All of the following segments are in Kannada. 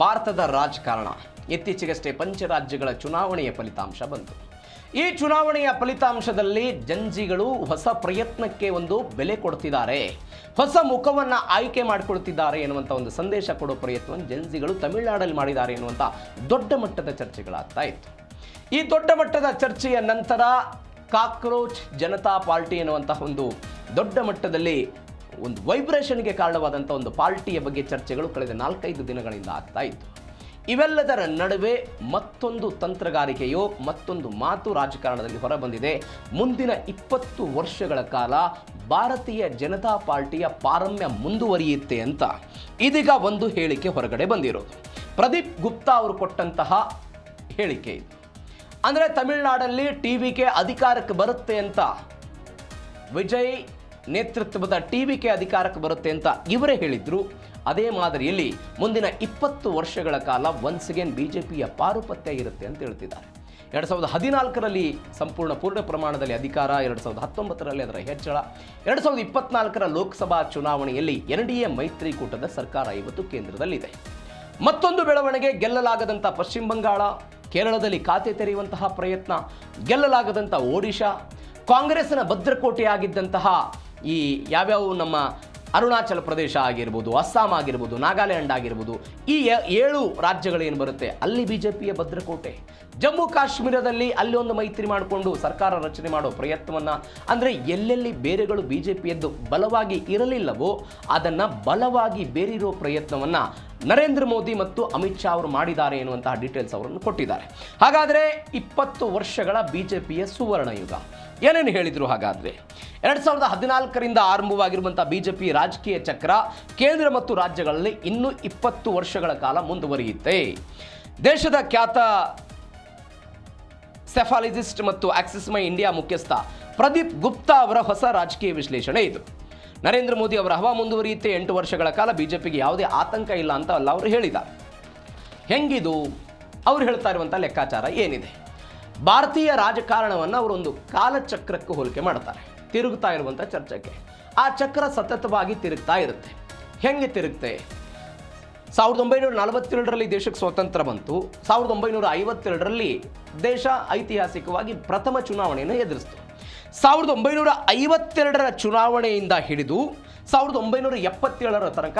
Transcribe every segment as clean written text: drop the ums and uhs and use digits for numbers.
ಭಾರತದ ರಾಜಕಾರಣ ಇತ್ತೀಚೆಗಷ್ಟೇ ಪಂಚರಾಜ್ಯಗಳ ಚುನಾವಣೆಯ ಫಲಿತಾಂಶ ಬಂತು. ಈ ಚುನಾವಣೆಯ ಫಲಿತಾಂಶದಲ್ಲಿ ಜಂಜಿಗಳು ಹೊಸ ಪ್ರಯತ್ನಕ್ಕೆ ಒಂದು ಬೆಲೆ ಕೊಡ್ತಿದ್ದಾರೆ, ಹೊಸ ಮುಖವನ್ನು ಆಯ್ಕೆ ಮಾಡಿಕೊಳ್ತಿದ್ದಾರೆ ಎನ್ನುವಂಥ ಒಂದು ಸಂದೇಶ ಕೊಡೋ ಪ್ರಯತ್ನವನ್ನು ಜಂಜಿಗಳು ತಮಿಳುನಾಡಲ್ಲಿ ಮಾಡಿದ್ದಾರೆ ಎನ್ನುವಂಥ ದೊಡ್ಡ ಮಟ್ಟದ ಚರ್ಚೆಗಳಾಗ್ತಾ ಇತ್ತು. ಈ ದೊಡ್ಡ ಮಟ್ಟದ ಚರ್ಚೆಯ ನಂತರ ಕಾಕ್ರೋಚ್ ಜನತಾ ಪಾರ್ಟಿ ಎನ್ನುವಂತಹ ಒಂದು ದೊಡ್ಡ ಮಟ್ಟದಲ್ಲಿ ಒಂದು ವೈಬ್ರೇಷನ್ಗೆ ಕಾರಣವಾದಂಥ ಒಂದು ಪಾರ್ಟಿಯ ಬಗ್ಗೆ ಚರ್ಚೆಗಳು ಕಳೆದ 4-5 ದಿನಗಳಿಂದ ಆಗ್ತಾ ಇತ್ತು. ಇವೆಲ್ಲದರ ನಡುವೆ ಮತ್ತೊಂದು ತಂತ್ರಗಾರಿಕೆಯೋ ಮತ್ತೊಂದು ಮಾತು ರಾಜಕಾರಣದಲ್ಲಿ ಹೊರಬಂದಿದೆ. ಮುಂದಿನ 20 ವರ್ಷಗಳ ಕಾಲ ಭಾರತೀಯ ಜನತಾ ಪಾರ್ಟಿಯ ಪಾರಮ್ಯ ಮುಂದುವರಿಯುತ್ತೆ ಅಂತ ಇದೀಗ ಒಂದು ಹೇಳಿಕೆ ಹೊರಗಡೆ ಬಂದಿರೋದು. ಪ್ರದೀಪ್ ಗುಪ್ತಾ ಅವರು ಕೊಟ್ಟಂತಹ ಹೇಳಿಕೆ ಇದು. ಅಂದರೆ ತಮಿಳುನಾಡಲ್ಲಿ TVK ಅಧಿಕಾರಕ್ಕೆ ಬರುತ್ತೆ ಅಂತ, ವಿಜಯ್ ನೇತೃತ್ವದ TVK ಅಧಿಕಾರಕ್ಕೆ ಬರುತ್ತೆ ಅಂತ ಇವರೇ ಹೇಳಿದ್ರು. ಅದೇ ಮಾದರಿಯಲ್ಲಿ ಮುಂದಿನ 20 ವರ್ಷಗಳ ಕಾಲ ಒನ್ಸ್ ಅಗೇನ್ BJPಯ ಪಾರುಪತ್ಯ ಇರುತ್ತೆ ಅಂತ ಹೇಳ್ತಿದ್ದಾರೆ. 2014ರಲ್ಲಿ ಸಂಪೂರ್ಣ ಪೂರ್ಣ ಪ್ರಮಾಣದಲ್ಲಿ ಅಧಿಕಾರ, 2019ರಲ್ಲಿ ಅದರ ಹೆಚ್ಚಳ, 2024ರ ಲೋಕಸಭಾ ಚುನಾವಣೆಯಲ್ಲಿ NDA ಮೈತ್ರಿಕೂಟದ ಸರ್ಕಾರ ಇವತ್ತು ಕೇಂದ್ರದಲ್ಲಿದೆ. ಮತ್ತೊಂದು ಬೆಳವಣಿಗೆ, ಗೆಲ್ಲಲಾಗದಂಥ ಪಶ್ಚಿಮ ಬಂಗಾಳ, ಕೇರಳದಲ್ಲಿ ಖಾತೆ ತೆರೆಯುವಂತಹ ಪ್ರಯತ್ನ, ಗೆಲ್ಲಲಾಗದಂಥ ಒಡಿಶಾ, ಕಾಂಗ್ರೆಸ್ನ ಭದ್ರಕೋಟೆಯಾಗಿದ್ದಂತಹ ಈ ಯಾವ್ಯಾವ ನಮ್ಮ ಅರುಣಾಚಲ ಪ್ರದೇಶ ಆಗಿರ್ಬೋದು, ಅಸ್ಸಾಂ ಆಗಿರ್ಬೋದು, ನಾಗಾಲ್ಯಾಂಡ್ ಆಗಿರ್ಬೋದು, ಈ 7 ರಾಜ್ಯಗಳೇನು ಬರುತ್ತೆ ಅಲ್ಲಿ BJPಯ ಭದ್ರಕೋಟೆ, ಜಮ್ಮು ಕಾಶ್ಮೀರದಲ್ಲಿ ಅಲ್ಲಿ ಒಂದು ಮೈತ್ರಿ ಮಾಡಿಕೊಂಡು ಸರ್ಕಾರ ರಚನೆ ಮಾಡೋ ಪ್ರಯತ್ನವನ್ನು, ಅಂದರೆ ಎಲ್ಲೆಲ್ಲಿ ಬೇರೆಗಳು BJPಯದ್ದು ಬಲವಾಗಿ ಇರಲಿಲ್ಲವೋ ಅದನ್ನು ಬಲವಾಗಿ ಬೇರಿರೋ ಪ್ರಯತ್ನವನ್ನು ನರೇಂದ್ರ ಮೋದಿ ಮತ್ತು ಅಮಿತ್ ಶಾ ಅವರು ಮಾಡಿದ್ದಾರೆ ಎನ್ನುವಂತಹ ಡೀಟೇಲ್ಸ್ ಅವರನ್ನು ಕೊಟ್ಟಿದ್ದಾರೆ. ಹಾಗಾದರೆ 20 ವರ್ಷಗಳ BJPಯ ಸುವರ್ಣ ಯುಗ ಏನೇನು ಹೇಳಿದರು? ಹಾಗಾದರೆ 2014ರಿಂದ ಆರಂಭವಾಗಿರುವಂಥ BJP ರಾಜಕೀಯ ಚಕ್ರ ಕೇಂದ್ರ ಮತ್ತು ರಾಜ್ಯಗಳಲ್ಲಿ ಇನ್ನೂ 20 ವರ್ಷಗಳ ಕಾಲ ಮುಂದುವರಿಯುತ್ತೆ. ದೇಶದ ಖ್ಯಾತ ಸೆಫಾಲಜಿಸ್ಟ್ ಮತ್ತು ಆಕ್ಸಿಸ್ ಮೈ ಇಂಡಿಯಾ ಮುಖ್ಯಸ್ಥ ಪ್ರದೀಪ್ ಗುಪ್ತಾ ಅವರ ಹೊಸ ರಾಜಕೀಯ ವಿಶ್ಲೇಷಣೆ ಇದು. ನರೇಂದ್ರ ಮೋದಿ ಅವರ ಹವಾ ಮುಂದುವರಿಯುತ್ತೆ, 8 ವರ್ಷಗಳ ಕಾಲ BJPಗೆ ಯಾವುದೇ ಆತಂಕ ಇಲ್ಲ ಅಂತ ಅಲ್ಲ ಅವರು ಹೇಳಿದ್ದಾರೆ. ಹೆಂಗಿದು? ಅವ್ರು ಹೇಳ್ತಾ ಇರುವಂಥ ಲೆಕ್ಕಾಚಾರ ಏನಿದೆ? ಭಾರತೀಯ ರಾಜಕಾರಣವನ್ನು ಅವರೊಂದು ಕಾಲಚಕ್ರಕ್ಕೆ ಹೋಲಿಕೆ ಮಾಡ್ತಾರೆ, ತಿರುಗ್ತಾ ಇರುವಂಥ ಚರ್ಚೆಗೆ. ಆ ಚಕ್ರ ಸತತವಾಗಿ ತಿರುಗ್ತಾ ಇರುತ್ತೆ. ಹೆಂಗೆ ತಿರುಗುತ್ತೆ? 1947ರಲ್ಲಿ ದೇಶಕ್ಕೆ ಸ್ವಾತಂತ್ರ್ಯ ಬಂತು. 1952ರಲ್ಲಿ ದೇಶ ಐತಿಹಾಸಿಕವಾಗಿ ಪ್ರಥಮ ಚುನಾವಣೆಯನ್ನು ಎದುರಿಸಿತು. 1952ರ ಚುನಾವಣೆಯಿಂದ ಹಿಡಿದು 1977ರ ತನಕ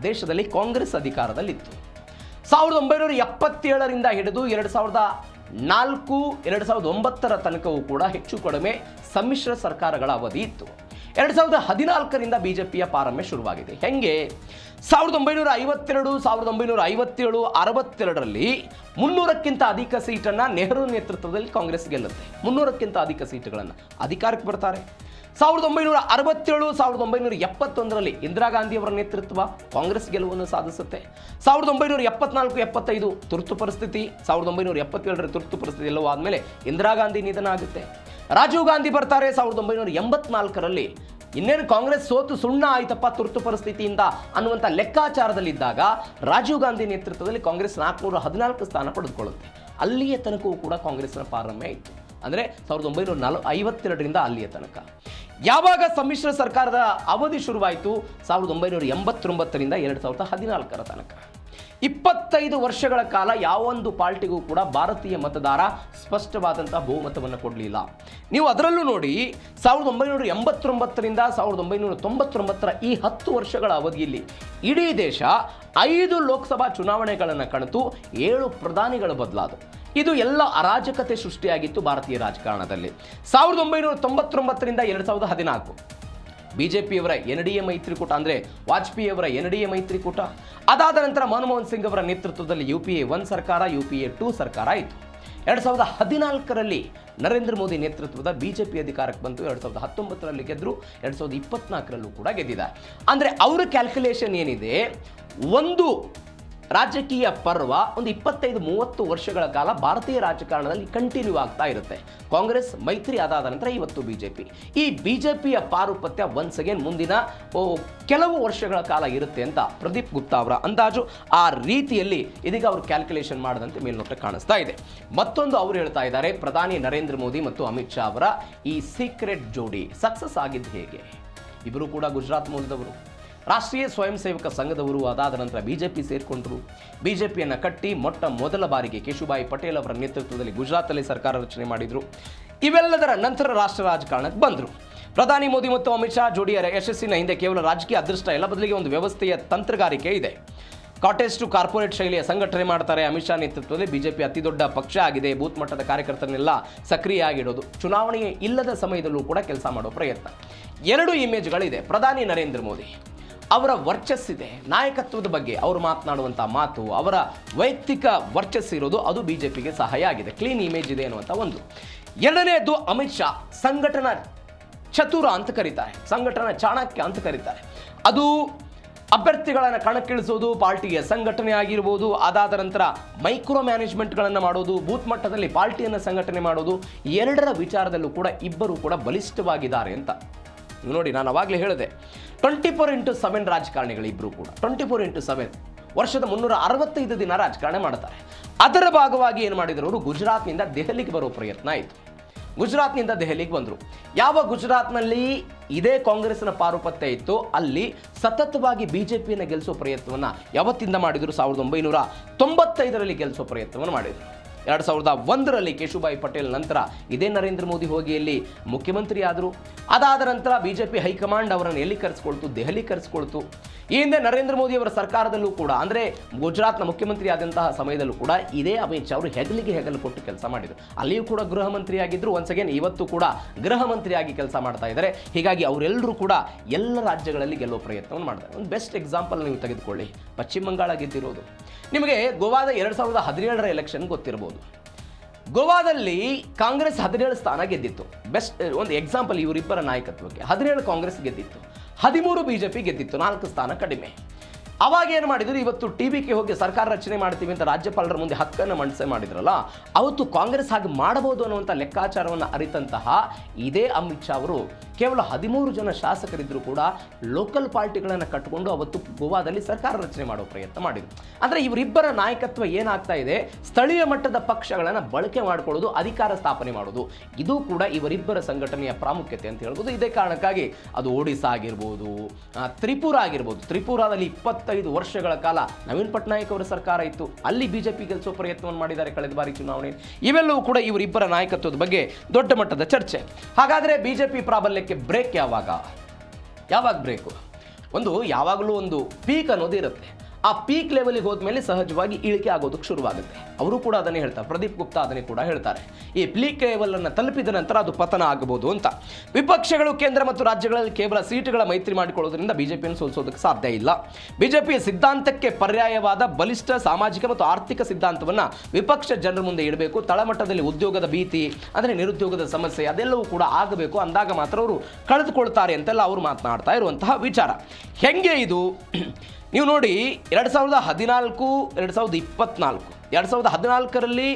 ದೇಶದಲ್ಲಿ ಕಾಂಗ್ರೆಸ್ ಅಧಿಕಾರದಲ್ಲಿತ್ತು. 1977ರಿಂದ ಹಿಡಿದು 2004, 2009ರ ತನಕವೂ ಕೂಡ ಹೆಚ್ಚು ಕಡಿಮೆ ಸಮ್ಮಿಶ್ರ ಸರ್ಕಾರಗಳ ಅವಧಿ ಇತ್ತು. 2014ರಿಂದ BJPಯ ಪಾರಮ್ಯ ಶುರುವಾಗಿದೆ. ಹೆಂಗೆ? 1952, 1957, 62ರಲ್ಲಿ 300ಕ್ಕಿಂತ ಅಧಿಕ ಸೀಟನ್ನು ನೆಹರು ನೇತೃತ್ವದಲ್ಲಿ ಕಾಂಗ್ರೆಸ್ ಗೆಲ್ಲುತ್ತೆ. 300ಕ್ಕಿಂತ ಅಧಿಕ ಸೀಟುಗಳನ್ನು ಅಧಿಕಾರಕ್ಕೆ ಬರ್ತಾರೆ. 1967, 1971ರಲ್ಲಿ ಇಂದಿರಾ ಗಾಂಧಿ ಅವರ ನೇತೃತ್ವ ಕಾಂಗ್ರೆಸ್ ಗೆಲುವನ್ನು ಸಾಧಿಸುತ್ತೆ. 1974, 75 ತುರ್ತು ಪರಿಸ್ಥಿತಿ, 1977ರ ತುರ್ತು ಪರಿಸ್ಥಿತಿ ಎಲ್ಲವೂ ಆದಮೇಲೆ ಇಂದಿರಾ ಗಾಂಧಿ ನಿಧನ ಆಗುತ್ತೆ. ರಾಜೀವ್ ಗಾಂಧಿ ಬರ್ತಾರೆ 1984ರಲ್ಲಿ. ಇನ್ನೇನು ಕಾಂಗ್ರೆಸ್ ಸೋತು ಸುಣ್ಣ ಆಯ್ತಪ್ಪ ತುರ್ತು ಪರಿಸ್ಥಿತಿಯಿಂದ ಅನ್ನುವಂಥ ಲೆಕ್ಕಾಚಾರದಲ್ಲಿದ್ದಾಗ ರಾಜೀವ್ ಗಾಂಧಿ ನೇತೃತ್ವದಲ್ಲಿ ಕಾಂಗ್ರೆಸ್ 414 ಸ್ಥಾನ ಪಡೆದುಕೊಳ್ಳುತ್ತೆ. ಅಲ್ಲಿಯ ತನಕವೂ ಕೂಡ ಕಾಂಗ್ರೆಸ್ನ ಪಾರಮ್ಯ ಇತ್ತು. ಅಂದರೆ 1952ರಿಂದ ಅಲ್ಲಿಯ ತನಕ. ಯಾವಾಗ ಸಮ್ಮಿಶ್ರ ಸರ್ಕಾರದ ಅವಧಿ ಶುರುವಾಯಿತು? 1989ರಿಂದ 2014ರ ತನಕ. 25 ವರ್ಷಗಳ ಕಾಲ ಯಾವೊಂದು ಪಾರ್ಟಿಗೂ ಕೂಡ ಭಾರತೀಯ ಮತದಾರ ಸ್ಪಷ್ಟವಾದಂಥ ಬಹುಮತವನ್ನು ಕೊಡಲಿಲ್ಲ. ನೀವು ಅದರಲ್ಲೂ ನೋಡಿ 1989ರಿಂದ 1999ರ ಈ 10 ವರ್ಷಗಳ ಅವಧಿಯಲ್ಲಿ ಇಡೀ ದೇಶ 5 ಲೋಕಸಭಾ ಚುನಾವಣೆಗಳನ್ನು ಕಳೆದು 7 ಪ್ರಧಾನಿಗಳು ಬದಲಾದವು. ಇದು ಎಲ್ಲ ಅರಾಜಕತೆ ಸೃಷ್ಟಿಯಾಗಿತ್ತು ಭಾರತೀಯ ರಾಜಕಾರಣದಲ್ಲಿ. 1999ರಿಂದ 2014 BJPಯವರ NDA ಮೈತ್ರಿಕೂಟ, ಅಂದರೆ ವಾಜಪೇಯಿ ಅವರ NDA ಮೈತ್ರಿಕೂಟ. ಅದಾದ ನಂತರ ಮನಮೋಹನ್ ಸಿಂಗ್ ಅವರ ನೇತೃತ್ವದಲ್ಲಿ UPA 1 ಸರ್ಕಾರ, UPA 2 ಸರ್ಕಾರ ಆಯಿತು. 2014ರಲ್ಲಿ ನರೇಂದ್ರ ಮೋದಿ ನೇತೃತ್ವದ BJP ಅಧಿಕಾರಕ್ಕೆ ಬಂತು. 2019ರಲ್ಲಿ ಗೆದ್ದರು, 2024ರಲ್ಲೂ ಕೂಡ ಗೆದ್ದಿದ್ದಾರೆ. ಅಂದರೆ ಅವರ ಕ್ಯಾಲ್ಕುಲೇಷನ್ ಏನಿದೆ, ಒಂದು ರಾಜಕೀಯ ಪರ್ವ ಒಂದು 25-30 ವರ್ಷಗಳ ಕಾಲ ಭಾರತೀಯ ರಾಜಕಾರಣದಲ್ಲಿ ಕಂಟಿನ್ಯೂ ಆಗ್ತಾ ಇರುತ್ತೆ. ಕಾಂಗ್ರೆಸ್ ಮೈತ್ರಿ ಅದಾದ ನಂತರ ಇವತ್ತು BJP. ಈ BJPಯ ಪಾರುಪತ್ಯ ಒನ್ಸ್ ಅಗೇನ್ ಮುಂದಿನ ಕೆಲವು ವರ್ಷಗಳ ಕಾಲ ಇರುತ್ತೆ ಅಂತ ಪ್ರದೀಪ್ ಗುಪ್ತಾ ಅವರ ಅಂದಾಜು. ಆ ರೀತಿಯಲ್ಲಿ ಇದೀಗ ಅವರು ಕ್ಯಾಲ್ಕುಲೇಷನ್ ಮಾಡದಂತೆ ಮೇಲ್ನೋಟ ಕಾಣಿಸ್ತಾ ಇದೆ. ಮತ್ತೊಂದು ಅವರು ಹೇಳ್ತಾ ಇದ್ದಾರೆ, ಪ್ರಧಾನಿ ನರೇಂದ್ರ ಮೋದಿ ಮತ್ತು ಅಮಿತ್ ಶಾ ಅವರ ಈ ಸೀಕ್ರೆಟ್ ಜೋಡಿ ಸಕ್ಸಸ್ ಆಗಿದ್ದು ಹೇಗೆ? ಇಬ್ಬರು ಕೂಡ ಗುಜರಾತ್ ಮೂಲದವರು. ರಾಷ್ಟ್ರೀಯ ಸ್ವಯಂ ಸೇವಕ ಸಂಘದವರು ಅದಾದ ನಂತರ ಬಿಜೆಪಿ ಸೇರಿಕೊಂಡ್ರು. ಬಿಜೆಪಿಯನ್ನು ಕಟ್ಟಿ ಮೊದಲ ಬಾರಿಗೆ ಕೇಶುಭಾಯಿ ಪಟೇಲ್ ಅವರ ನೇತೃತ್ವದಲ್ಲಿ ಗುಜರಾತಲ್ಲಿ ಸರ್ಕಾರ ರಚನೆ ಮಾಡಿದರು. ಇವೆಲ್ಲದರ ನಂತರ ರಾಷ್ಟ್ರ ರಾಜಕಾರಣಕ್ಕೆ ಬಂದರು. ಪ್ರಧಾನಿ ಮೋದಿ ಮತ್ತು ಅಮಿತ್ ಶಾ ಜೋಡಿಯ ಯಶಸ್ಸಿನ ಹಿಂದೆ ಕೇವಲ ರಾಜಕೀಯ ಅದೃಷ್ಟ ಎಲ್ಲ, ಬದಲಿಗೆ ಒಂದು ವ್ಯವಸ್ಥೆಯ ತಂತ್ರಗಾರಿಕೆ ಇದೆ. ಕಾಟೇಜ್ ಟು ಕಾರ್ಪೊರೇಟ್ ಶೈಲಿಯ ಸಂಘಟನೆ ಮಾಡ್ತಾರೆ. ಅಮಿತ್ ಶಾ ನೇತೃತ್ವದಲ್ಲಿ ಬಿಜೆಪಿ ಅತಿ ದೊಡ್ಡ ಪಕ್ಷ ಆಗಿದೆ. ಬೂತ್ ಮಟ್ಟದ ಕಾರ್ಯಕರ್ತರನ್ನೆಲ್ಲ ಸಕ್ರಿಯ ಆಗಿಡೋದು, ಚುನಾವಣೆ ಇಲ್ಲದ ಸಮಯದಲ್ಲೂ ಕೂಡ ಕೆಲಸ ಮಾಡೋ ಪ್ರಯತ್ನ. 2 ಇಮೇಜ್ಗಳಿದೆ. ಪ್ರಧಾನಿ ನರೇಂದ್ರ ಮೋದಿ ಅವರ ವರ್ಚಸ್ಸಿದೆ, ನಾಯಕತ್ವದ ಬಗ್ಗೆ ಅವರು ಮಾತನಾಡುವಂಥ ಮಾತು, ಅವರ ವೈಯಕ್ತಿಕ ವರ್ಚಸ್ಸಿರೋದು, ಅದು ಬಿಜೆಪಿಗೆ ಸಹಾಯ ಆಗಿದೆ. ಕ್ಲೀನ್ ಇಮೇಜ್ ಇದೆ ಅನ್ನುವಂಥ ಒಂದು. 2ನೇದು ಅಮಿತ್ ಶಾ ಸಂಘಟನಾ ಚತುರ ಅಂತ ಕರೀತಾರೆ, ಸಂಘಟನಾ ಚಾಣಕ್ಯ ಅಂತ ಕರೀತಾರೆ. ಅದು ಅಭ್ಯರ್ಥಿಗಳನ್ನು ಕಣಕ್ಕಿಳಿಸೋದು, ಪಾರ್ಟಿಯ ಸಂಘಟನೆ ಆಗಿರ್ಬೋದು, ಅದಾದ ನಂತರ ಮೈಕ್ರೋ ಮ್ಯಾನೇಜ್ಮೆಂಟ್ಗಳನ್ನು ಮಾಡೋದು, ಬೂತ್ ಮಟ್ಟದಲ್ಲಿ ಪಾರ್ಟಿಯನ್ನು ಸಂಘಟನೆ ಮಾಡೋದು, 2ರ ವಿಚಾರದಲ್ಲೂ ಕೂಡ ಇಬ್ಬರು ಕೂಡ ಬಲಿಷ್ಠವಾಗಿದ್ದಾರೆ ಅಂತ. ನೋಡಿ, ನಾನು ಅವಾಗಲೇ ಹೇಳಿದೆ, 24x7 ರಾಜಕಾರಣಿಗಳು ಇಬ್ಬರು ಕೂಡ 24x7 ವರ್ಷದ 365 ದಿನ ರಾಜಕಾರಣ ಮಾಡ್ತಾರೆ. ಅದರ ಭಾಗವಾಗಿ ಏನು ಮಾಡಿದ್ರು ಅವರು, ಗುಜರಾತ್ನಿಂದ ದೆಹಲಿಗೆ ಬರೋ ಪ್ರಯತ್ನ ಆಯಿತು. ಗುಜರಾತ್ನಿಂದ ದೆಹಲಿಗೆ ಬಂದರು. ಯಾವ ಗುಜರಾತ್ನಲ್ಲಿ ಇದೇ ಕಾಂಗ್ರೆಸ್ನ ಪಾರುಪತ್ಯ ಇತ್ತು, ಅಲ್ಲಿ ಸತತವಾಗಿ ಬಿಜೆಪಿಯನ್ನು ಗೆಲ್ಲಿಸೋ ಪ್ರಯತ್ನವನ್ನು ಯಾವತ್ತಿಂದ ಮಾಡಿದರು, 1995ರಲ್ಲಿ ಗೆಲ್ಲಿಸೋ ಪ್ರಯತ್ನವನ್ನು ಮಾಡಿದರು. 2001ರಲ್ಲಿ ಕೇಶುಭಾಯಿ ಪಟೇಲ್ ನಂತರ ಇದೇ ನರೇಂದ್ರ ಮೋದಿ ಹೋಗಿ ಅಲ್ಲಿ ಮುಖ್ಯಮಂತ್ರಿ ಆದರು. ಅದಾದ ನಂತರ ಬಿಜೆಪಿ ಹೈಕಮಾಂಡ್ ಅವರನ್ನು ಎಲ್ಲಿ ಕರೆಸ್ಕೊಳ್ತು, ದೆಹಲಿ ಕರೆಸ್ಕೊಳ್ತು. ಈ ಹಿಂದೆ ನರೇಂದ್ರ ಮೋದಿ ಅವರ ಸರ್ಕಾರದಲ್ಲೂ ಕೂಡ, ಅಂದರೆ ಗುಜರಾತ್ನ ಮುಖ್ಯಮಂತ್ರಿ ಆದಂತಹ ಸಮಯದಲ್ಲೂ ಕೂಡ ಇದೇ ಅಮಿತ್ ಶಾ ಅವರು ಹೆಗಲಿಗೆ ಹೆಗಲು ಕೊಟ್ಟು ಕೆಲಸ ಮಾಡಿದರು. ಅಲ್ಲಿಯೂ ಕೂಡ ಗೃಹ ಮಂತ್ರಿ ಆಗಿದ್ದರು. ಒನ್ಸ್ ಅಗೇನ್ ಇವತ್ತು ಕೂಡ ಗೃಹ ಮಂತ್ರಿಯಾಗಿ ಕೆಲಸ ಮಾಡ್ತಾ ಇದ್ದಾರೆ. ಹೀಗಾಗಿ ಅವರೆಲ್ಲರೂ ಕೂಡ ಎಲ್ಲ ರಾಜ್ಯಗಳಲ್ಲಿ ಗೆಲ್ಲೋ ಪ್ರಯತ್ನವನ್ನು ಮಾಡ್ತಾರೆ. ಒಂದು ಬೆಸ್ಟ್ ಎಕ್ಸಾಂಪಲ್ ನೀವು ತೆಗೆದುಕೊಳ್ಳಿ, ಪಶ್ಚಿಮ ಬಂಗಾಳ ಗೆದ್ದಿರೋದು. ನಿಮಗೆ ಗೋವಾದ 2017ರ ಎಲೆಕ್ಷನ್ ಗೊತ್ತಿರಬಹುದು. ಗೋವಾದಲ್ಲಿ ಕಾಂಗ್ರೆಸ್ 17 ಸ್ಥಾನ ಗೆದ್ದಿತ್ತು. ಬೆಸ್ಟ್ ಒಂದು ಎಕ್ಸಾಂಪಲ್ ಇವರಿಬ್ಬರ ನಾಯಕತ್ವಕ್ಕೆ. 17 ಕಾಂಗ್ರೆಸ್ ಗೆದ್ದಿತ್ತು, 13 ಬಿಜೆಪಿ ಗೆದ್ದಿತ್ತು, 4 ಸ್ಥಾನ ಕಡಿಮೆ. ಅವಾಗ ಏನು ಮಾಡಿದ್ರು, ಇವತ್ತು ಟಿವಿಗೆ ಹೋಗಿ ಸರ್ಕಾರ ರಚನೆ ಮಾಡ್ತೀವಿ ಅಂತ ರಾಜ್ಯಪಾಲರ ಮುಂದೆ ಹಕ್ಕನ್ನು ಮಂಡಿಸೆ ಮಾಡಿದ್ರಲ್ಲ, ಅವತ್ತು ಕಾಂಗ್ರೆಸ್ ಹಾಗೆ ಮಾಡಬಹುದು ಅನ್ನುವಂಥ ಲೆಕ್ಕಾಚಾರವನ್ನು ಅರಿತಂತಹ ಇದೇ ಅಮಿತ್ ಶಾ ಅವರು ಕೇವಲ 13 ಜನ ಶಾಸಕರಿದ್ದರೂ ಕೂಡ ಲೋಕಲ್ ಪಾರ್ಟಿಗಳನ್ನು ಕಟ್ಟಿಕೊಂಡು ಅವತ್ತು ಗೋವಾದಲ್ಲಿ ಸರ್ಕಾರ ರಚನೆ ಮಾಡೋ ಪ್ರಯತ್ನ ಮಾಡಿದರು. ಅಂದರೆ ಇವರಿಬ್ಬರ ನಾಯಕತ್ವ ಏನಾಗ್ತಾ ಇದೆ, ಸ್ಥಳೀಯ ಮಟ್ಟದ ಪಕ್ಷಗಳನ್ನು ಬಳಕೆ ಮಾಡಿಕೊಳ್ಳೋದು, ಅಧಿಕಾರ ಸ್ಥಾಪನೆ ಮಾಡೋದು, ಇದು ಕೂಡ ಇವರಿಬ್ಬರ ಸಂಘಟನೆಯ ಪ್ರಾಮುಖ್ಯತೆ ಅಂತ ಹೇಳ್ಬೋದು. ಇದೇ ಕಾರಣಕ್ಕಾಗಿ ಅದು ಒಡಿಶಾ ಆಗಿರ್ಬೋದು, ತ್ರಿಪುರ ಆಗಿರ್ಬೋದು. ತ್ರಿಪುರಾದಲ್ಲಿ 25 ವರ್ಷಗಳ ಕಾಲ ನವೀನ್ ಪಟ್ನಾಯಕ್ ಅವರ ಸರ್ಕಾರ ಇತ್ತು, ಅಲ್ಲಿ ಬಿಜೆಪಿ ಗೆಲ್ಲಿಸೋ ಪ್ರಯತ್ನವನ್ನು ಮಾಡಿದ್ದಾರೆ ಕಳೆದ ಬಾರಿ ಚುನಾವಣೆ. ಇವೆಲ್ಲವೂ ಕೂಡ ಇವರಿಬ್ಬರ ನಾಯಕತ್ವದ ಬಗ್ಗೆ ದೊಡ್ಡ ಮಟ್ಟದ ಚರ್ಚೆ. ಹಾಗಾದರೆ ಬಿಜೆಪಿ ಪ್ರಾಬಲ್ಯಕ್ಕೆ ಬ್ರೇಕ್ ಯಾವಾಗ ಬ್ರೇಕು? ಯಾವಾಗಲೂ ಒಂದು ಪೀಕ್ ಅನ್ನೋದು ಇರುತ್ತೆ. ಆ ಪೀಕ್ ಲೆವೆಲ್ಗೆ ಹೋದ್ಮೇಲೆ ಸಹಜವಾಗಿ ಇಳಿಕೆ ಆಗೋದಕ್ಕೆ ಶುರುವಾಗುತ್ತೆ. ಅವರು ಕೂಡ ಅದನ್ನೇ ಹೇಳ್ತಾರೆ, ಪ್ರದೀಪ್ ಗುಪ್ತಾ ಅದನ್ನೇ ಕೂಡ ಹೇಳ್ತಾರೆ. ಈ ಪೀಕ್ ಲೆವೆಲನ್ನು ತಲುಪಿದ ನಂತರ ಅದು ಪತನ ಆಗಬಹುದು ಅಂತ. ವಿಪಕ್ಷಗಳು ಕೇಂದ್ರ ಮತ್ತು ರಾಜ್ಯಗಳಲ್ಲಿ ಕೇವಲ ಸೀಟುಗಳ ಮೈತ್ರಿ ಮಾಡಿಕೊಳ್ಳೋದ್ರಿಂದ ಬಿಜೆಪಿಯನ್ನು ಸೋಲಿಸೋದಕ್ಕೆ ಸಾಧ್ಯ ಇಲ್ಲ. ಬಿಜೆಪಿಯ ಸಿದ್ಧಾಂತಕ್ಕೆ ಪರ್ಯಾಯವಾದ ಬಲಿಷ್ಠ ಸಾಮಾಜಿಕ ಮತ್ತು ಆರ್ಥಿಕ ಸಿದ್ಧಾಂತವನ್ನು ವಿಪಕ್ಷ ಜನರ ಮುಂದೆ ಇಡಬೇಕು. ತಳಮಟ್ಟದಲ್ಲಿ ಉದ್ಯೋಗದ ಭೀತಿ, ಅಂದರೆ ನಿರುದ್ಯೋಗದ ಸಮಸ್ಯೆ, ಅದೆಲ್ಲವೂ ಕೂಡ ಆಗಬೇಕು. ಅಂದಾಗ ಮಾತ್ರ ಅವರು ಕಳೆದುಕೊಳ್ತಾರೆ ಅಂತೆಲ್ಲ ಅವರು ಮಾತನಾಡ್ತಾ ಇರುವಂತಹ ವಿಚಾರ. ಹೆಂಗೆ ಇದು ನೀವು ನೋಡಿ, 2014, 2024, 2014ರಲ್ಲಿ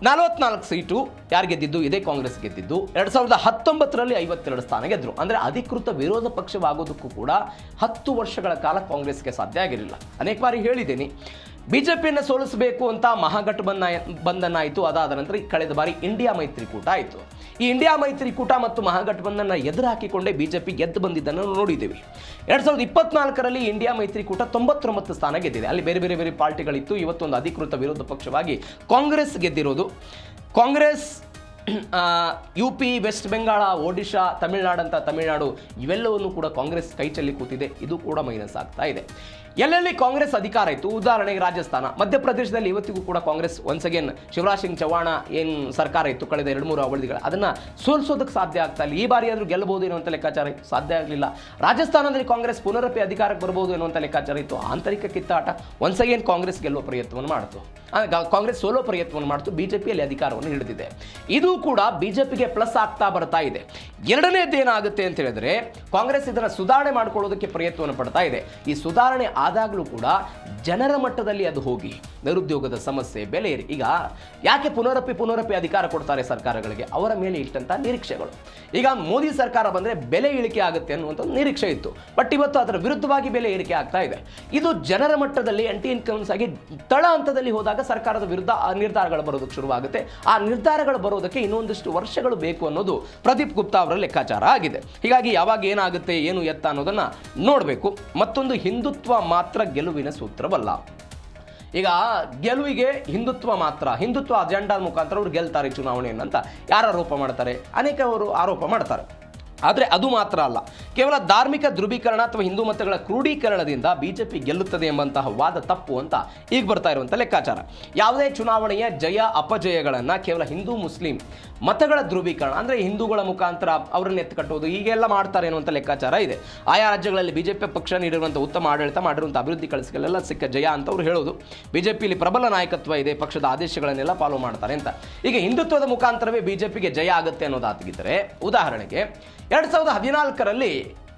44 ಸೀಟು ಯಾರು ಗೆದ್ದಿದ್ದು? ಇದೇ ಕಾಂಗ್ರೆಸ್ ಗೆದ್ದಿದ್ದು. 2019ರಲ್ಲಿ 52 ಸ್ಥಾನ ಗೆದ್ದರು. ಅಂದರೆ ಅಧಿಕೃತ ವಿರೋಧ ಪಕ್ಷವಾಗೋದಕ್ಕೂ ಕೂಡ 10 ವರ್ಷಗಳ ಕಾಲ ಕಾಂಗ್ರೆಸ್ಗೆ ಸಾಧ್ಯ ಆಗಿರಲಿಲ್ಲ. ಅನೇಕ ಬಾರಿ ಹೇಳಿದ್ದೀನಿ, ಬಿಜೆಪಿಯನ್ನು ಸೋಲಿಸಬೇಕು ಅಂತ ಮಹಾಗಠಬಂಧನ ಆಯಿತು. ಅದಾದ ನಂತರ ಕಳೆದ ಬಾರಿ ಇಂಡಿಯಾ ಮೈತ್ರಿಕೂಟ ಆಯಿತು. ಈ ಇಂಡಿಯಾ ಮೈತ್ರಿಕೂಟ ಮತ್ತು ಮಹಾಗಠಬಂಧನ ಎದುರು ಹಾಕಿಕೊಂಡೇ ಬಿಜೆಪಿ ಗೆದ್ದು ಬಂದಿದ್ದನ್ನು ನೋಡಿದ್ದೇವೆ. 2024ರಲ್ಲಿ ಇಂಡಿಯಾ ಮೈತ್ರಿಕೂಟ 99 ಸ್ಥಾನ ಗೆದ್ದಿದೆ. ಅಲ್ಲಿ ಬೇರೆ ಬೇರೆ ಪಾರ್ಟಿಗಳಿತ್ತು. ಇವತ್ತೊಂದು ಅಧಿಕೃತ ವಿರೋಧ ಪಕ್ಷವಾಗಿ ಕಾಂಗ್ರೆಸ್ ಗೆದ್ದಿರೋದು. ಕಾಂಗ್ರೆಸ್ UP, ವೆಸ್ಟ್ ಬೆಂಗಾಳ, ಒಡಿಶಾ, ತಮಿಳುನಾಡು ಇವೆಲ್ಲವನ್ನು ಕೂಡ ಕಾಂಗ್ರೆಸ್ ಕೈ ಚೆಲ್ಲಿ ಕೂತಿದೆ. ಇದು ಕೂಡ ಮೈನಸ್ ಆಗ್ತಾ ಇದೆ. ಎಲ್ಲೆಲ್ಲಿ ಕಾಂಗ್ರೆಸ್ ಅಧಿಕಾರ ಇತ್ತು, ಉದಾಹರಣೆಗೆ ರಾಜಸ್ಥಾನ, ಮಧ್ಯಪ್ರದೇಶದಲ್ಲಿ ಇವತ್ತಿಗೂ ಕೂಡ ಕಾಂಗ್ರೆಸ್ ಒನ್ಸ್ ಅಗೇನ್ ಶಿವರಾಜ್ ಸಿಂಗ್ ಚೌಹಾಣ ಏನು ಸರ್ಕಾರ ಇತ್ತು ಕಳೆದ 2-3 ಅವಧಿಗಳು, ಅದನ್ನು ಸೋಲಿಸೋದಕ್ಕೆ ಸಾಧ್ಯ ಆಗ್ತಾ ಇಲ್ಲ. ಈ ಬಾರಿ ಆದರೂ ಗೆಲ್ಲಬಹುದು ಎನ್ನುವಂಥ ಲೆಕ್ಕಾಚಾರ ಇತ್ತು, ಸಾಧ್ಯ ಆಗಲಿಲ್ಲ. ರಾಜಸ್ಥಾನದಲ್ಲಿ ಕಾಂಗ್ರೆಸ್ ಪುನರಪಿ ಅಧಿಕಾರಕ್ಕೆ ಬರಬಹುದು ಎನ್ನುವಂಥ ಲೆಕ್ಕಾಚಾರ ಇತ್ತು. ಆಂತರಿಕ ಕಿತ್ತಾಟ. ಒನ್ಸ್ ಅಗೇನ್ ಕಾಂಗ್ರೆಸ್ ಗೆಲ್ಲುವ ಪ್ರಯತ್ನವನ್ನು ಮಾಡ್ತು, ಕಾಂಗ್ರೆಸ್ ಸೋಲೋ ಪ್ರಯತ್ನವನ್ನು ಮಾಡ್ತು. ಬಿಜೆಪಿಯಲ್ಲಿ ಅಧಿಕಾರವನ್ನು ಹಿಡಿದಿದೆ. ಇದು ಕೂಡ ಬಿಜೆಪಿಗೆ ಪ್ಲಸ್ ಆಗ್ತಾ ಬರ್ತಾ ಇದೆ. ಎರಡನೇದೇನಾಗುತ್ತೆ ಅಂತ ಹೇಳಿದ್ರೆ, ಕಾಂಗ್ರೆಸ್ ಇದನ್ನು ಸುಧಾರಣೆ ಮಾಡಿಕೊಳ್ಳೋದಕ್ಕೆ ಪ್ರಯತ್ನವನ್ನು ಪಡ್ತಾ ಇದೆ. ಈ ಸುಧಾರಣೆ ಆದಾಗಲೂ ಕೂಡ ಜನರ ಮಟ್ಟದಲ್ಲಿ ಅದು ಹೋಗಿ ನಿರುದ್ಯೋಗದ ಸಮಸ್ಯೆ, ಬೆಲೆ ಏರಿ. ಈಗ ಯಾಕೆ ಪುನರಪಿ ಅಧಿಕಾರ ಕೊಡ್ತಾರೆ ಸರ್ಕಾರಗಳಿಗೆ? ಅವರ ಮೇಲೆ ಇಟ್ಟಂಥ ನಿರೀಕ್ಷೆಗಳು. ಈಗ ಮೋದಿ ಸರ್ಕಾರ ಬಂದರೆ ಬೆಲೆ ಇಳಿಕೆ ಆಗುತ್ತೆ ಅನ್ನುವಂಥ ನಿರೀಕ್ಷೆ ಇತ್ತು. ಬಟ್ ಇವತ್ತು ಅದರ ವಿರುದ್ಧವಾಗಿ ಬೆಲೆ ಏರಿಕೆ ಆಗ್ತಾ ಇದೆ. ಇದು ಜನರ ಮಟ್ಟದಲ್ಲಿ ಆಂಟಿ ಇನ್ಕಮ್ಸ್ ಆಗಿ ತಳ ಹಂತದಲ್ಲಿ ಹೋದಾಗ ಸರ್ಕಾರದ ವಿರುದ್ಧ ಆ ನಿರ್ಧಾರಗಳು ಬರೋದಕ್ಕೆ ಶುರುವಾಗುತ್ತೆ. ಆ ನಿರ್ಧಾರಗಳು ಬರೋದಕ್ಕೆ ಇನ್ನೊಂದಿಷ್ಟು ವರ್ಷಗಳು ಬೇಕು ಅನ್ನೋದು ಪ್ರದೀಪ್ ಗುಪ್ತಾ ಅವರ ಲೆಕ್ಕಾಚಾರ ಆಗಿದೆ. ಹೀಗಾಗಿ ಯಾವಾಗ ಏನಾಗುತ್ತೆ, ಏನು ಎತ್ತ ಅನ್ನೋದನ್ನು ನೋಡಬೇಕು. ಮತ್ತೊಂದು, ಹಿಂದುತ್ವ ಮಾತ್ರ ಗೆಲುವಿನ ಸೂತ್ರವಲ್ಲ. ಈಗ ಗೆಲುವಿಗೆ ಹಿಂದುತ್ವ ಅಜೆಂಡಾದ ಮುಖಾಂತರ ಅವ್ರು ಗೆಲ್ತಾರೆ ಚುನಾವಣೆಯನ್ನು ಅಂತ ಯಾರು ಆರೋಪ ಮಾಡ್ತಾರೆ? ಅನೇಕವರು ಆರೋಪ ಮಾಡ್ತಾರೆ. ಆದರೆ ಅದು ಮಾತ್ರ ಅಲ್ಲ, ಕೇವಲ ಧಾರ್ಮಿಕ ಧ್ರುವೀಕರಣ ಅಥವಾ ಹಿಂದೂ ಮತಗಳ ಕ್ರೋಢೀಕರಣದಿಂದ ಬಿಜೆಪಿ ಗೆಲ್ಲುತ್ತದೆ ಎಂಬಂತಹ ವಾದ ತಪ್ಪು ಅಂತ ಈಗ ಬರ್ತಾ ಇರುವಂಥ ಲೆಕ್ಕಾಚಾರ. ಯಾವುದೇ ಚುನಾವಣೆಯ ಜಯ ಅಪಜಯಗಳನ್ನು ಕೇವಲ ಹಿಂದೂ ಮುಸ್ಲಿಂ ಮತಗಳ ಧ್ರುವೀಕರಣ, ಅಂದರೆ ಹಿಂದೂಗಳ ಮುಖಾಂತರ ಅವರನ್ನು ಎತ್ತುಕಟ್ಟೋದು, ಹೀಗೆಲ್ಲ ಮಾಡ್ತಾರೆ ಅನ್ನುವಂಥ ಲೆಕ್ಕಾಚಾರ ಇದೆ. ಆಯಾ ರಾಜ್ಯಗಳಲ್ಲಿ ಬಿಜೆಪಿ ಪಕ್ಷ ನೀಡಿರುವಂಥ ಉತ್ತಮ ಆಡಳಿತ, ಮಾಡಿರುವಂಥ ಅಭಿವೃದ್ಧಿ ಕೆಲಸಗಳೆಲ್ಲ ಸಿಕ್ಕ ಜಯ ಅಂತ ಅವ್ರು ಹೇಳೋದು. ಬಿಜೆಪಿಯಲ್ಲಿ ಪ್ರಬಲ ನಾಯಕತ್ವ ಇದೆ, ಪಕ್ಷದ ಆದೇಶಗಳನ್ನೆಲ್ಲ ಫಾಲೋ ಮಾಡ್ತಾರೆ ಅಂತ. ಈಗ ಹಿಂದುತ್ವದ ಮುಖಾಂತರವೇ ಬಿಜೆಪಿಗೆ ಜಯ ಆಗುತ್ತೆ ಅನ್ನೋದಾಗಿದ್ದರೆ, ಉದಾಹರಣೆಗೆ 2014ರಲ್ಲಿ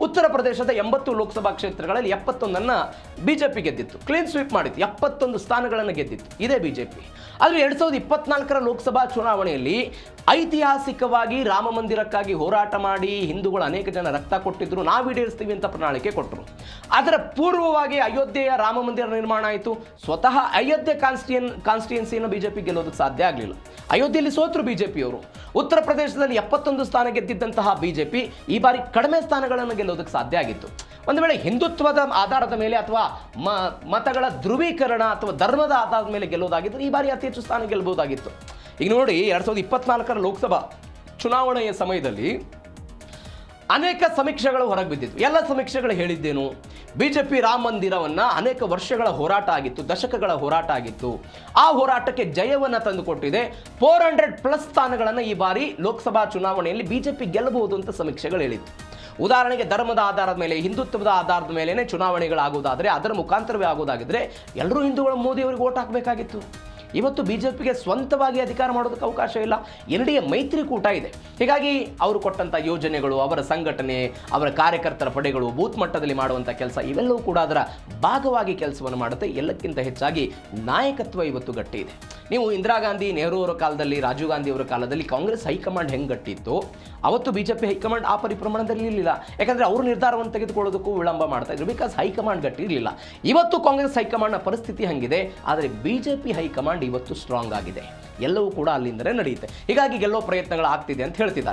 ಉತ್ತರ ಪ್ರದೇಶದ 80 ಲೋಕಸಭಾ ಕ್ಷೇತ್ರಗಳಲ್ಲಿ 71 ಬಿಜೆಪಿ ಗೆದ್ದಿತ್ತು, ಕ್ಲೀನ್ ಸ್ವೀಪ್ ಮಾಡಿತ್ತು, 71 ಸ್ಥಾನಗಳನ್ನು ಗೆದ್ದಿತ್ತು ಇದೇ ಬಿಜೆಪಿ. ಆದರೆ 2024ರ ಲೋಕಸಭಾ ಚುನಾವಣೆಯಲ್ಲಿ ಐತಿಹಾಸಿಕವಾಗಿ ರಾಮ ಮಂದಿರಕ್ಕಾಗಿ ಹೋರಾಟ ಮಾಡಿ ಹಿಂದೂಗಳು ಅನೇಕ ಜನ ರಕ್ತ ಕೊಟ್ಟಿದ್ರು, ನಾವು ಈಡೇರಿಸ್ತೀವಿ ಅಂತ ಪ್ರಣಾಳಿಕೆ ಕೊಟ್ಟರು. ಅದರ ಪೂರ್ವವಾಗಿ ಅಯೋಧ್ಯೆಯ ರಾಮ ಮಂದಿರ ನಿರ್ಮಾಣ ಆಯಿತು. ಸ್ವತಃ ಅಯೋಧ್ಯೆ ಕಾನ್ಸ್ಟಿಟ್ಯೂನ್ಸಿಯನ್ನು ಬಿಜೆಪಿ ಗೆಲ್ಲೋದಕ್ಕೆ ಸಾಧ್ಯ ಆಗಲಿಲ್ಲ. ಅಯೋಧ್ಯೆಯಲ್ಲಿ ಸೋತರು ಬಿಜೆಪಿಯವರು. ಉತ್ತರ ಪ್ರದೇಶದಲ್ಲಿ 71 ಸ್ಥಾನ ಗೆದ್ದಿದ್ದಂತಹ ಬಿಜೆಪಿ ಈ ಬಾರಿ ಕಡಿಮೆ ಸ್ಥಾನಗಳನ್ನು ಗೆಲ್ಲೋದಕ್ಕೆ ಸಾಧ್ಯ ಆಗಿತ್ತು. ಒಂದು ವೇಳೆ ಹಿಂದುತ್ವದ ಆಧಾರದ ಮೇಲೆ ಅಥವಾ ಮತಗಳ ಧ್ರುವೀಕರಣ ಅಥವಾ ಧರ್ಮದ ಆಧಾರದ ಮೇಲೆ ಗೆಲ್ಲೋದಾಗಿದ್ದರೆ ಈ ಬಾರಿ ಅತಿ ಹೆಚ್ಚು ಸ್ಥಾನ ಗೆಲ್ಲಬಹುದಾಗಿತ್ತು. ಈಗ ನೋಡಿ, 2024ರ ಲೋಕಸಭಾ ಚುನಾವಣೆಯ ಸಮಯದಲ್ಲಿ ಅನೇಕ ಸಮೀಕ್ಷೆಗಳು ಹೊರಗೆ ಬಿದ್ದಿತ್ತು. ಎಲ್ಲ ಸಮೀಕ್ಷೆಗಳು ಹೇಳಿದ್ದೇನು? ಬಿಜೆಪಿ ರಾಮ ಮಂದಿರವನ್ನು ಅನೇಕ ವರ್ಷಗಳ ಹೋರಾಟ ಆಗಿತ್ತು, ದಶಕಗಳ ಹೋರಾಟ ಆಗಿತ್ತು. ಆ ಹೋರಾಟಕ್ಕೆ ಜಯವನ್ನು ತಂದುಕೊಟ್ಟಿದೆ. 400+ ಸ್ಥಾನಗಳನ್ನು ಈ ಬಾರಿ ಲೋಕಸಭಾ ಚುನಾವಣೆಯಲ್ಲಿ ಬಿಜೆಪಿ ಗೆಲ್ಲಬಹುದು ಅಂತ ಸಮೀಕ್ಷೆಗಳು ಹೇಳಿತ್ತು. ಉದಾಹರಣೆಗೆ ಧರ್ಮದ ಆಧಾರದ ಮೇಲೆ, ಹಿಂದುತ್ವದ ಆಧಾರದ ಮೇಲೇ ಚುನಾವಣೆಗಳಾಗೋದಾದರೆ, ಅದರ ಮುಖಾಂತರವೇ ಆಗೋದಾಗಿದ್ದರೆ ಎಲ್ಲರೂ ಹಿಂದೂಗಳು ಮೋದಿಯವರಿಗೆ ಓಟ್ ಹಾಕಬೇಕಾಗಿತ್ತು. ಇವತ್ತು ಬಿಜೆಪಿಗೆ ಸ್ವಂತವಾಗಿ ಅಧಿಕಾರ ಮಾಡೋದಕ್ಕೆ ಅವಕಾಶ ಇಲ್ಲ. ಎನ್ಡಿಎ ಮೈತ್ರಿಕೂಟ ಇದೆ. ಹೀಗಾಗಿ ಅವರು ಕೊಟ್ಟಂಥ ಯೋಜನೆಗಳು, ಅವರ ಸಂಘಟನೆ, ಅವರ ಕಾರ್ಯಕರ್ತರ ಪಡೆಗಳು ಬೂತ್ ಮಟ್ಟದಲ್ಲಿ ಮಾಡುವಂಥ ಕೆಲಸ, ಇವೆಲ್ಲವೂ ಕೂಡ ಅದರ ಭಾಗವಾಗಿ ಕೆಲಸವನ್ನು ಮಾಡುತ್ತೆ. ಎಲ್ಲಕ್ಕಿಂತ ಹೆಚ್ಚಾಗಿ ನಾಯಕತ್ವ ಇವತ್ತು ಗಟ್ಟಿ ಇದೆ. ನೀವು ಇಂದಿರಾ ಗಾಂಧಿ, ನೆಹರು ಅವರ ಕಾಲದಲ್ಲಿ, ರಾಜೀವ್ ಗಾಂಧಿ ಅವರ ಕಾಲದಲ್ಲಿ ಕಾಂಗ್ರೆಸ್ ಹೈಕಮಾಂಡ್ ಹೆಂಗೆ ಗಟ್ಟಿತ್ತು, ಅವತ್ತು ಬಿಜೆಪಿ ಹೈಕಮಾಂಡ್ ಆ ಪರಿಪ್ರಮಾಣದಲ್ಲಿ ಇರಲಿಲ್ಲ. ಯಾಕಂದರೆ ಅವರು ನಿರ್ಧಾರವನ್ನು ತೆಗೆದುಕೊಳ್ಳೋದಕ್ಕೂ ವಿಳಂಬ ಮಾಡ್ತಾ ಇದ್ರು, ಬಿಕಾಸ್ ಹೈಕಮಾಂಡ್ ಗಟ್ಟಿ ಇರಲಿಲ್ಲ. ಇವತ್ತು ಕಾಂಗ್ರೆಸ್ ಹೈಕಮಾಂಡ್ನ ಪರಿಸ್ಥಿತಿ ಹಂಗಿದೆ. ಆದರೆ ಬಿಜೆಪಿ ಹೈಕಮಾಂಡ್ ಇವತ್ತು ಸ್ಟ್ರಾಂಗ್ ಆಗಿದೆ. ಎಲ್ಲವೂ ಕೂಡ ಅಲ್ಲಿಂದಲೇ ನಡೆಯುತ್ತೆ. ಹೀಗಾಗಿ ಗೆಲ್ಲೋ ಪ್ರಯತ್ನಗಳು ಆಗ್ತಿದೆ ಅಂತ ಹೇಳ್ತಿದ್ದಾರೆ.